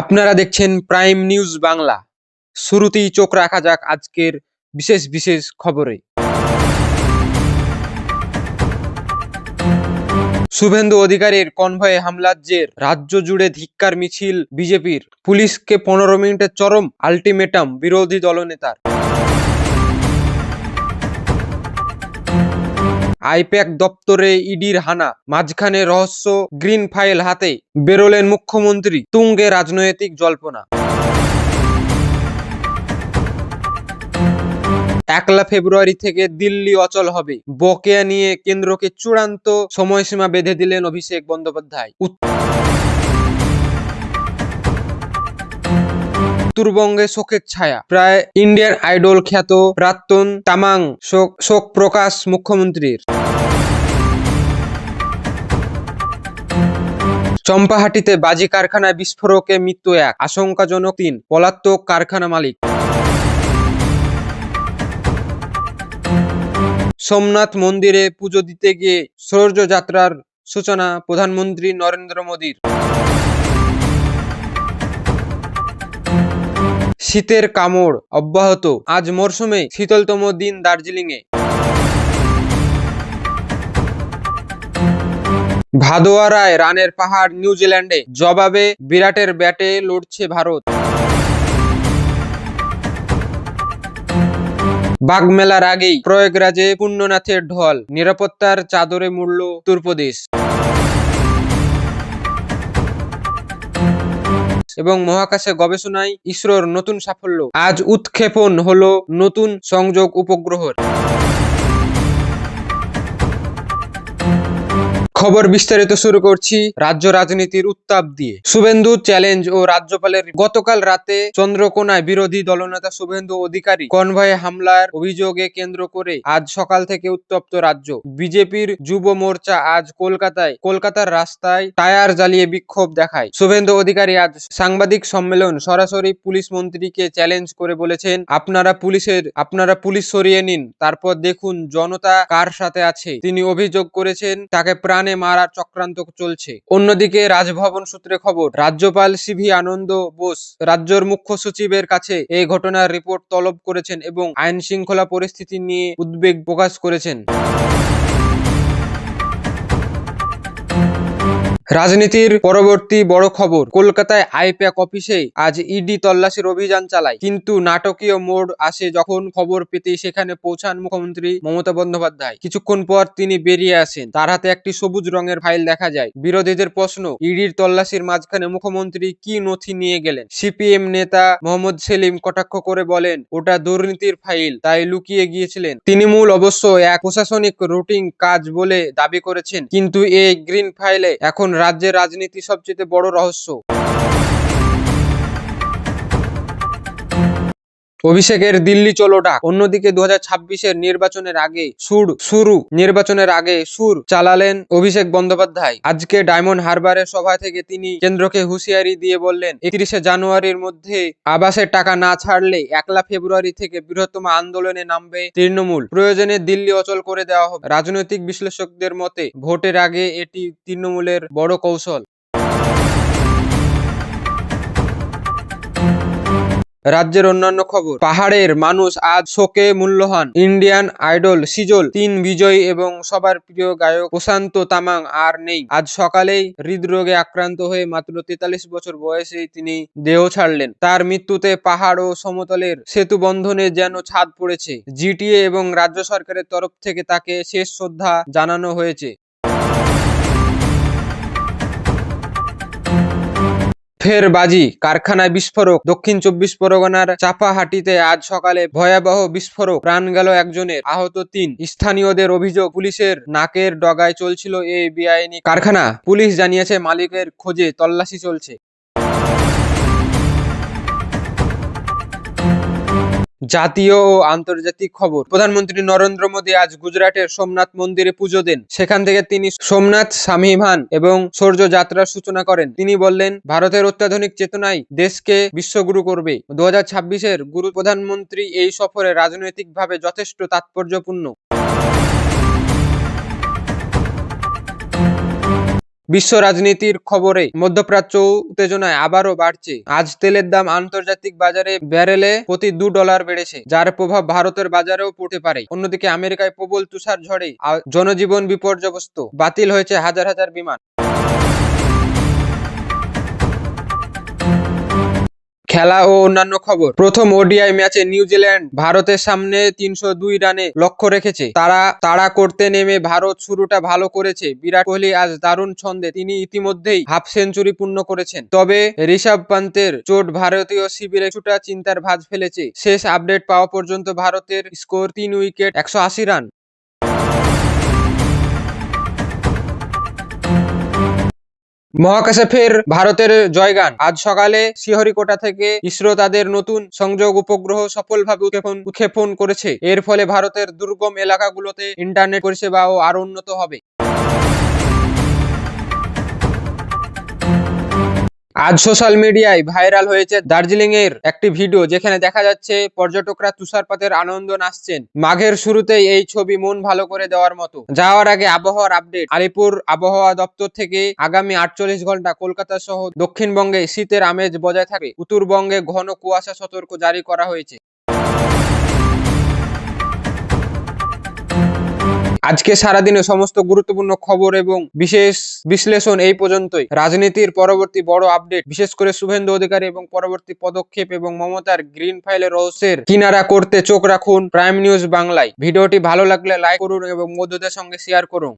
আপনারা দেখছেন prime news Bangla. শুরুতেই চোখ রাখা যাক আজকের বিশেষ বিশেষ খবরে। শুভেন্দু অধিকারীর কনভয়ে হামলার জের, রাজ্য জুড়ে ধিক্কার মিছিল বিজেপির। পুলিশকে 15 মিনিটের চরম আল্টিমেটাম বিরোধী দলনেতার। আইপ্যাক দপ্তরে ইডির হানা, মাঝখানে রহস্য গ্রিন ফাইল হাতে বেরোলেন মুখ্যমন্ত্রী, তুঙ্গে রাজনৈতিক জল্পনা। 1 ফেব্রুয়ারি থেকে দিল্লি অচল হবে, বকেয়া নিয়ে কেন্দ্রকে চূড়ান্ত সময়সীমা বেঁধে দিলেন অভিষেক বন্দ্যোপাধ্যায়। উত্তরবঙ্গে শোকের ছায়া, প্রায় ইন্ডিয়ান আইডল খ্যাত প্রাক্তন তামাং শোক প্রকাশ মুখ্যমন্ত্রীর। চম্পাহাটিতে বাজি কারখানায় বিস্ফোরকে মৃত্যু 1, আশঙ্কাজনক 3, পলাতক কারখানা মালিক। সোমনাথ মন্দিরে পুজো দিতে গিয়ে সূর্য যাত্রার সূচনা প্রধানমন্ত্রী নরেন্দ্র মোদীর। শীতের কামড় অব্যাহত, আজ মরশুমে শীতলতম দিন দার্জিলিংয়ে। ভাদোয়ারায় রানের পাহাড় নিউজিল্যান্ডে, জবাবে বিরাটের ব্যাটে লড়ছে ভারত। বাগমেলার আগেই প্রয়াগরাজে পুণ্যনাথের ঢল, নিরাপত্তার চাদরে মুড়ল উত্তরপ্রদেশ। এবং মহাকাশে গবেষণায় ইসরোর নতুন সাফল্য, আজ উৎক্ষেপণ হলো নতুন সংযোগ উপগ্রহের। খবর বিস্তারিত শুরু করছি রাজ্য রাজনীতির উত্তাপ দিয়ে। শুভেন্দু চ্যালেঞ্জ ও রাজ্যপালের। গতকাল রাতে চন্দ্রকোনায় বিরোধী দলনেতা শুভেন্দু অধিকারী কনভয়ে হামলার অভিযোগে কেন্দ্র করে আজ সকাল থেকে উত্তপ্ত রাজ্য। বিজেপির যুব মোর্চা আজ কলকাতার রাস্তায় টায়ার জ্বালিয়ে বিক্ষোভ দেখায়। শুভেন্দু অধিকারী আজ সাংবাদিক সম্মেলন সরাসরি পুলিশ মন্ত্রীকে চ্যালেঞ্জ করে বলেছেন, আপনারা পুলিশ সরিয়ে নিন, তারপর দেখুন জনতা কার সাথে আছে। তিনি অভিযোগ করেছেন তাকে প্রাণে মারার চক্রান্ত চলছে। অন্যদিকে রাজভবন সূত্রে খবর, রাজ্যপাল সিভি আনন্দ বোস রাজ্যের মুখ্য সচিবের কাছে এই ঘটনার রিপোর্ট তলব করেছেন এবং আইন শৃঙ্খলা পরিস্থিতি নিয়ে উদ্বেগ প্রকাশ করেছেন। রাজনীতির পরবর্তী বড় খবর, কলকাতায় আইপ্যাক অফিসে আজ ইডি তল্লাশির অভিযান চালায়, কিন্তু নাটকীয় মোড় আসে যখন খবর পেতেই সেখানে পৌঁছান মুখ্যমন্ত্রী মমতা বন্দ্যোপাধ্যায়। কিছুক্ষণ পর তিনি বেরিয়ে আসেন, তার হাতে একটি সবুজ রঙের ফাইল দেখা যায়। বিরোধীদের প্রশ্ন, ইডির তল্লাশির মাঝখানে মুখ্যমন্ত্রী কি নথি নিয়ে গেলেন? সিপিএম নেতা মোহাম্মদ সেলিম কটাক্ষ করে বলেন, ওটা দুর্নীতির ফাইল, তাই লুকিয়ে গিয়েছিলেন। তৃণমূল অবশ্য এক প্রশাসনিক রুটিন কাজ বলে দাবি করেছেন, কিন্তু এই গ্রিন ফাইলে এখন রাজ্যের রাজনীতির সবচেয়ে বড় রহস্য। অভিষেকের দিল্লি চলো ডাক। অন্যদিকে 2026-এর নির্বাচনের আগে সুর চালালেন অভিষেক বন্দ্যোপাধ্যায়। আজকে ডায়মন্ড হারবারের সভা থেকে তিনি কেন্দ্রকে হুঁশিয়ারি দিয়ে বললেন, 31শে জানুয়ারির মধ্যে আবাসের টাকা না ছাড়লে 1 ফেব্রুয়ারি থেকে বৃহত্তম আন্দোলনে নামবে তৃণমূল। প্রয়োজনে দিল্লি অচল করে দেওয়া হবে। রাজনৈতিক বিশ্লেষকদের মতে ভোটের আগে এটি তৃণমূলের বড় কৌশল। রাজ্যের অন্যান্য খবর, পাহাড়ের মানুষ আজ শোকে মূল্যহান। ইন্ডিয়ান আইডল সিজল 3 বিজয়ী এবং সবার প্রিয় গায়ক প্রশান্ত তামাং আর নেই। আজ সকালেই হৃদরোগে আক্রান্ত হয়ে মাত্র 43 বছর বয়সেই তিনি দেহ ছাড়লেন। তার মৃত্যুতে পাহাড় ও সমতলের সেতু বন্ধনে যেন ছাদ পড়েছে। জিটিএ এবং রাজ্য সরকারের তরফ থেকে তাকে শেষ শ্রদ্ধা জানানো হয়েছে। ফের বাজি কারখানায় বিস্ফোরক, দক্ষিণ 24 পরগনার চাপাহাটিতে আজ সকালে ভয়াবহ বিস্ফোরক, প্রাণ গেল একজনের, আহত 3। স্থানীয়দের অভিযোগ, পুলিশের নাকের ডগায় চলছিল এই বেআইনি কারখানা। পুলিশ জানিয়েছে মালিকের খোঁজে তল্লাশি চলছে। জাতীয় ও আন্তর্জাতিক খবর, প্রধানমন্ত্রী নরেন্দ্র মোদী আজ গুজরাটের সোমনাথ মন্দিরে পুজো দেন। সেখান থেকে তিনি সোমনাথ স্বাভিমান এবং শৌর্য যাত্রার সূচনা করেন। তিনি বললেন, ভারতের অত্যাধুনিক চেতনাই দেশকে বিশ্বগুরু করবে। 2026-এর গুরু। প্রধানমন্ত্রী এই সফরে রাজনৈতিকভাবে যথেষ্ট তাৎপর্যপূর্ণ। বিশ্ব রাজনীতির খবরে মধ্যপ্রাচ্য উত্তেজনায় আবারও বাড়ছে। আজ তেলের দাম আন্তর্জাতিক বাজারে ব্যারেলে প্রতি $2 বেড়েছে, যার প্রভাব ভারতের বাজারেও পড়তে পারে। অন্যদিকে আমেরিকায় প্রবল তুষার ঝড়ে জনজীবন বিপর্যস্ত, বাতিল হয়েছে হাজার হাজার বিমান। খেলা ও অন্যান্য খবর। প্রথম ওডিআই ম্যাচে নিউজিল্যান্ড ভারতের সামনে 302 রানে লক্ষ্য রেখেছে। তাড়া করতে নেমে ভারত শুরুটা ভালো করেছে। বিরাট কোহলি আজ দারুণ ছন্দে, তিনি ইতিমধ্যেই হাফ সেঞ্চুরি পূর্ণ করেছেন। তবে ঋষভ পান্তের চোট ভারতীয় শিবিরে কিছুটা চিন্তার ভাঁজ ফেলেছে। শেষ আপডেট পাওয়া পর্যন্ত ভারতের স্কোর 3 উইকেট, 180 রান। মহাকাশে ফের ভারতের জয়গান। আজ সকালে শ্রীহরিকোটা থেকে ইসরো তাদের নতুন সংযোগ উপগ্রহ সফলভাবে উৎক্ষেপণ করেছে। এর ফলে ভারতের দুর্গম এলাকাগুলোতে ইন্টারনেট পরিষেবাও আরো উন্নত হবে। আজ সোশ্যাল মিডিয়ায় ভাইরাল হয়েছে দার্জিলিং এর একটি ভিডিও, যেখানে দেখা যাচ্ছে পর্যটকরা তুষারপাতের আনন্দ নাচছেন। মাঘের শুরুতেই এই ছবি মন ভালো করে দেওয়ার মতো। যাওয়ার আগে আবহাওয়ার আপডেট। আলিপুর আবহাওয়া দপ্তর থেকে আগামী 48 ঘন্টা কলকাতা সহ দক্ষিণবঙ্গে শীতের আমেজ বজায় থাকবে। উত্তরবঙ্গে ঘন কুয়াশা সতর্ক জারি করা হয়েছে। আজকে সারাদিনে সমস্ত গুরুত্বপূর্ণ খবর এবং বিশেষ বিশ্লেষণ এই পর্যন্তই। রাজনীতির পরবর্তী বড় আপডেট, বিশেষ করে শুভেন্দু অধিকারী এবং পরবর্তী পদক্ষেপ এবং মমতার গ্রিন ফাইলের রহস্যের কিনারা করতে চোখ রাখুন প্রাইম নিউজ বাংলায়। ভিডিওটি ভালো লাগলে লাইক করুন এবং বন্ধুদের সঙ্গে শেয়ার করুন।